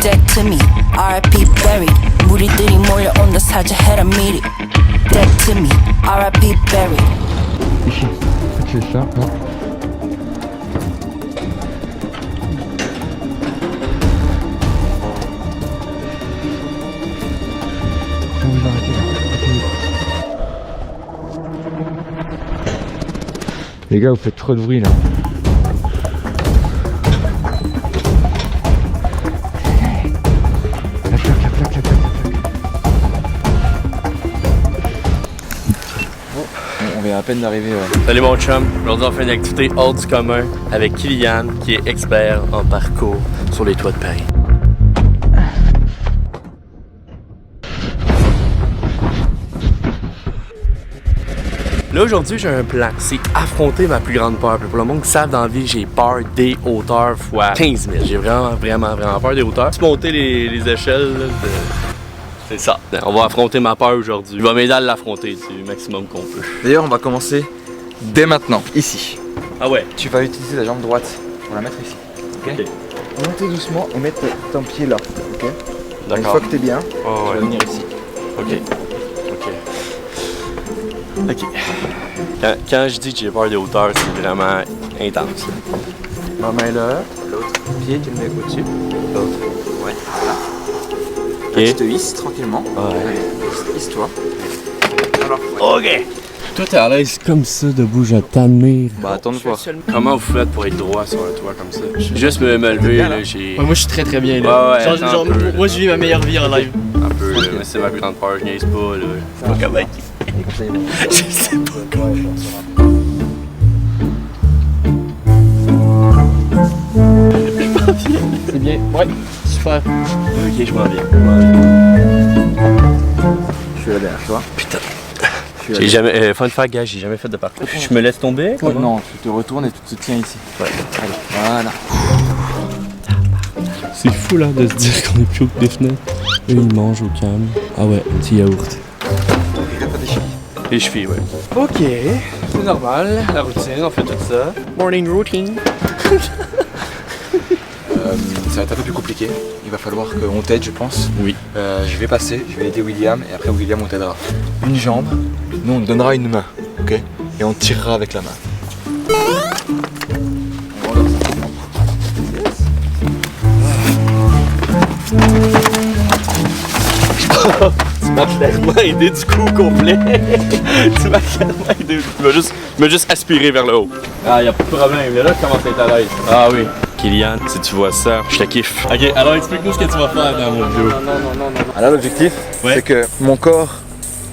Dead to me, R.I.P. buried. 무리들이 몰려온다 사자해라 미리. Dead to me, R.I.P. buried. Ici, c'est ça, là. On va arrêter là. Les gars, vous faites trop de bruit là. On vient à peine d'arriver. Salut mon chum, aujourd'hui on fait une activité hors du commun avec Kylian qui est expert en parcours sur les toits de Paris. Là aujourd'hui j'ai un plan, c'est affronter ma plus grande peur. Pour le monde qui savent dans la vie, j'ai peur des hauteurs fois 15 000. J'ai vraiment peur des hauteurs. Monter les échelles, là, c'est ça. On va affronter ma peur aujourd'hui. Je vais m'aider à l'affronter du maximum qu'on peut. D'ailleurs, on va commencer dès maintenant, ici. Ah ouais? Tu vas utiliser la jambe droite pour la mettre ici. Ok. Montez doucement et mettre ton pied là. Ok. D'accord. Une fois que t'es bien, tu ouais. vas venir ici. Ok. Quand je dis que j'ai peur des hauteurs, c'est vraiment intense. Ma main là, l'autre pied tu le mets au-dessus. L'autre. Ouais, voilà. Okay. Tu te hisses tranquillement. Ouais. Allez, hisse-toi. Alors, ok. Toi t'es à l'aise comme ça debout, je t'admire. bah attends de voir. Comment vous faites pour être droit sur un toit comme ça? Juste me lever, là, j'ai... Ouais, moi je suis très bien là. Ouais, genre moi je vis ma meilleure vie en live. Un peu, là, mais c'est ma plus grande peur, je niaise pas, là. Je sais pas comment je sais pas comment. C'est bien, ouais, super. Ok, je m'en viens. Je suis là derrière toi. Putain. J'ai jamais, fun fact, gars, j'ai jamais fait de parcours. Je me laisse tomber? Ouais, non, tu te retournes et tu te tiens ici. Ouais. Allez, voilà. C'est fou là de se dire qu'on est plus haut que des fenêtres. Eux ils mangent au calme. Ah ouais, un petit yaourt. Les chevilles, ouais. Ok, c'est normal, la routine, on fait tout ça. Morning routine. Ça va être un peu plus compliqué. Il va falloir qu'on t'aide, je pense. Oui. Je vais passer, je vais aider William et après William on t'aidera. Une jambe, nous on te donnera une main, ok? Et on tirera avec la main. Tu m'as clairement aidé du coup complet. Tu m'as clairement aidé. Tu m'as juste aspiré vers le haut. Ah, y'a pas de problème. Là, je commence à être à l'aise. Ah oui. Kylian, si tu vois ça, je te kiffe. Ok, alors explique-nous ce que tu vas faire dans mon vidéo. Non. Alors l'objectif, c'est que mon corps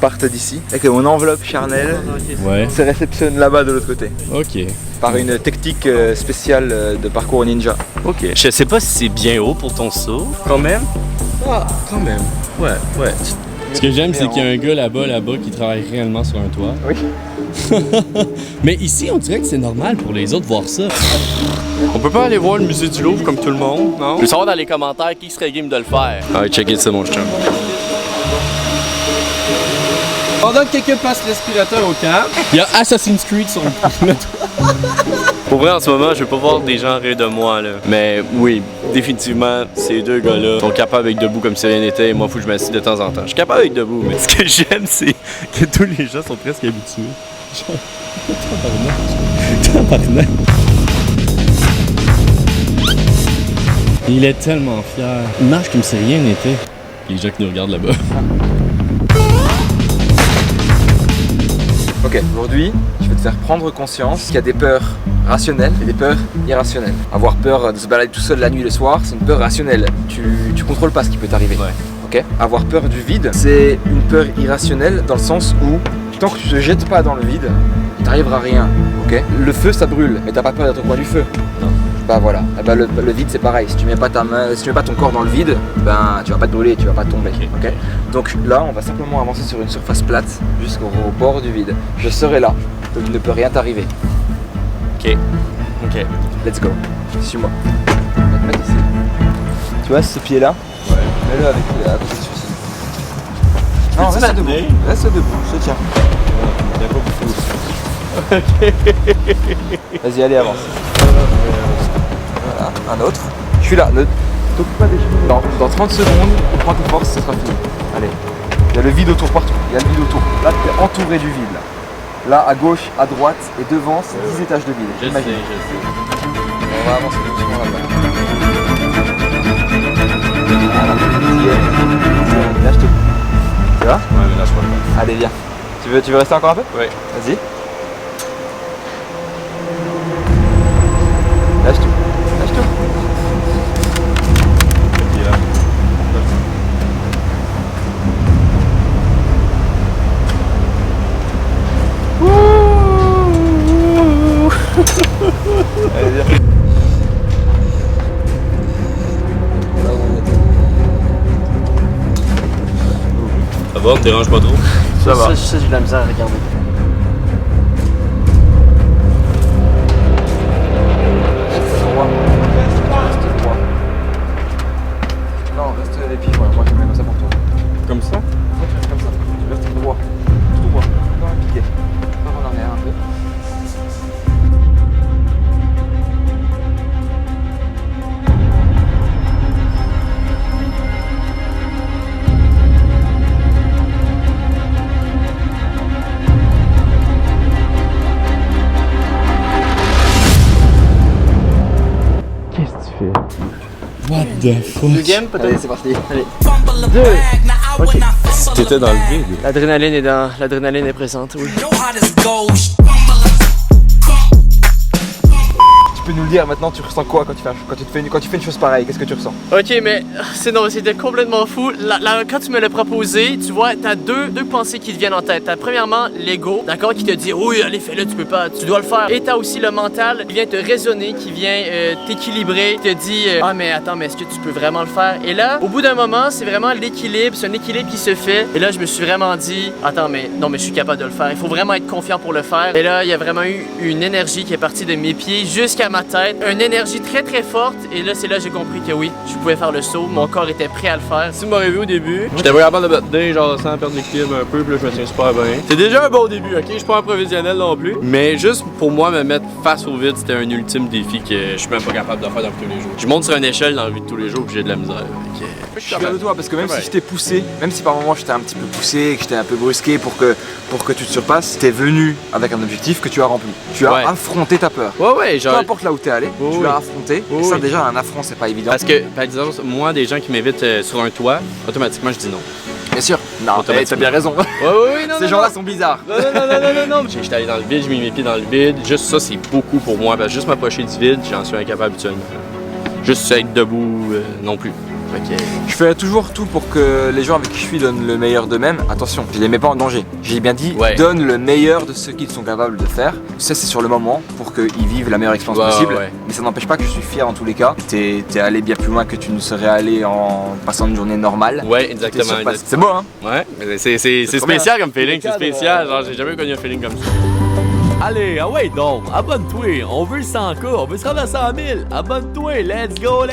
parte d'ici et que mon enveloppe charnelle se réceptionne là-bas de l'autre côté. Ok. Par une technique spéciale de parcours ninja. Ok. Je sais pas si c'est bien haut pour ton saut. Quand même? Ah, quand même. Ouais. Ce que j'aime, c'est qu'il y a un gars là-bas qui travaille réellement sur un toit. Oui. Mais ici, on dirait que c'est normal pour les autres voir ça. On peut pas aller voir le musée du Louvre comme tout le monde, non? Je veux savoir dans les commentaires qui serait game de le faire. Allez, check it ça, mon chum. Pendant que quelqu'un passe l'aspirateur au camp, il y a Assassin's Creed sur le toit. Pour vrai, en ce moment, je veux pas voir des gens rire de moi, là. Mais oui, définitivement, ces deux gars-là sont capables avec debout comme si rien n'était. Et moi, faut que je m'assieds de temps en temps. Je suis capable avec debout, mais ce que j'aime, c'est que tous les gens sont presque habitués. Genre, tabarnak. Il est tellement fier. Il marche comme si rien n'était. Les gens qui nous regardent là-bas. Ok, aujourd'hui, je vais te faire prendre conscience qu'il y a des peurs rationnelles et des peurs irrationnelles. Avoir peur de se balader tout seul la nuit et le soir, c'est une peur rationnelle. Tu contrôles pas ce qui peut t'arriver. Ouais. Ok. Avoir peur du vide, c'est une peur irrationnelle dans le sens où tant que tu te jettes pas dans le vide, il t'arrivera rien. Ok. Le feu, ça brûle, mais t'as pas peur d'être au coin du feu. Non. Bah voilà. Et bah, le vide, c'est pareil. Si tu mets pas ta main, si tu mets pas ton corps dans le vide, ben tu vas pas te brûler, tu vas pas tomber. Ok. Donc là, on va simplement avancer sur une surface plate jusqu'au bord du vide. Je serai là, donc il ne peut rien t'arriver. Ok. Let's go. Suis-moi. On va te mettre ici. Tu vois ce pied-là? Ouais. Mets-le avec à côté de celui-ci. Non, reste debout. Reste debout, je te tiens. Il y a pas beaucoup. Vas-y, allez, avance. Voilà, un autre. Je suis là. T'occupes pas des chemins. Dans 30 secondes, prends tes forces, ce sera fini. Allez. Il y a le vide autour partout. Il y a le vide autour. Là, tu es entouré du vide. Là, à gauche, à droite et devant, c'est 10 étages de vide. Je sais. On va avancer doucement là-bas. Lâche tout. Tu vois? Ouais, mais lâche pas. Allez, viens. Tu veux rester encore un peu? Oui. Vas-y. Lâche tout. Lâche tout. Ok, là. Allez, viens. Ça va, on te dérange pas trop? Ça va. Ça, j'ai de la misère à regarder. Reste droit. Reste droit. Non, reste les pieds. Moi, je mets comme ça pour toi. Comme ça? Toi, tu restes comme ça. Tu restes droit. Tout droit. Dans un piquet. Par en arrière un peu. Deuxième peut-être? Allez, c'est parti. Allez. T'étais dans le vide. L'adrénaline est présente, oui. Tu peux nous le dire maintenant, tu ressens quoi quand tu fais une chose pareille? Qu'est-ce que tu ressens? Ok, mais c'était complètement fou. Quand tu me l'as proposé, tu vois, t'as deux pensées qui te viennent en tête. T'as premièrement l'ego, d'accord, qui te dit oui, allez, fais-le, tu peux pas, tu dois le faire. Et t'as aussi le mental qui vient te raisonner, qui vient t'équilibrer, te dit ah, mais attends, mais est-ce que tu peux vraiment le faire? Et là, au bout d'un moment, c'est vraiment l'équilibre, c'est un équilibre qui se fait. Et là, je me suis vraiment dit attends, mais non, mais je suis capable de le faire. Il faut vraiment être confiant pour le faire. Et là, il y a vraiment eu une énergie qui est partie de mes pieds jusqu'à ma tête, une énergie très très forte, et là c'est là que j'ai compris que oui, je pouvais faire le saut, mon corps était prêt à le faire. Si tu m'aurais vu au début, j'étais pas capable de me tenir genre sans perdre l'équilibre un peu, puis là je me tiens super bien. C'est déjà un bon début, ok? Je suis pas un professionnel non plus. Mais juste pour moi, me mettre face au vide, c'était un ultime défi que je suis même pas capable de faire dans tous les jours. Je monte sur une échelle dans la vie de tous les jours, puis j'ai de la misère. Je suis fier de toi parce que même si je t'ai poussé, même si par moments j'étais un petit peu poussé, que j'étais un peu brusqué pour que tu te surpasses, t'es venu avec un objectif que tu as rempli. Tu as affronté ta peur. Ouais, genre. Peu importe là où t'es allé, tu l'as affronté. Et ça déjà un affront c'est pas évident. Parce que, par exemple, moi, des gens qui m'invitent sur un toit, automatiquement je dis non. Bien sûr. Non, t'as bien raison. Ouais, non. Ces gens-là sont bizarres. Non. J'étais allé dans le vide, j'ai mis mes pieds dans le vide. Juste ça, c'est beaucoup pour moi. Parce que juste m'approcher du vide, j'en suis incapable habituellement. Juste être debout, non plus. Okay. Je fais toujours tout pour que les gens avec qui je suis donnent le meilleur d'eux-mêmes. Attention, je les mets pas en danger. J'ai bien dit, donne le meilleur de ce qu'ils sont capables de faire. Ça, c'est sur le moment pour qu'ils vivent la meilleure expérience possible. Mais ça n'empêche pas que je suis fier en tous les cas. T'es allé bien plus loin que tu ne serais allé en passant une journée normale. Ouais, exactement. C'est beau, hein? Ouais, c'est spécial comme feeling. C'est spécial. Genre, j'ai jamais connu un feeling comme ça. Allez, ah ouais donc, abonne-toi, on veut le 100K, on veut se rendre à 100 000, abonne-toi, let's go!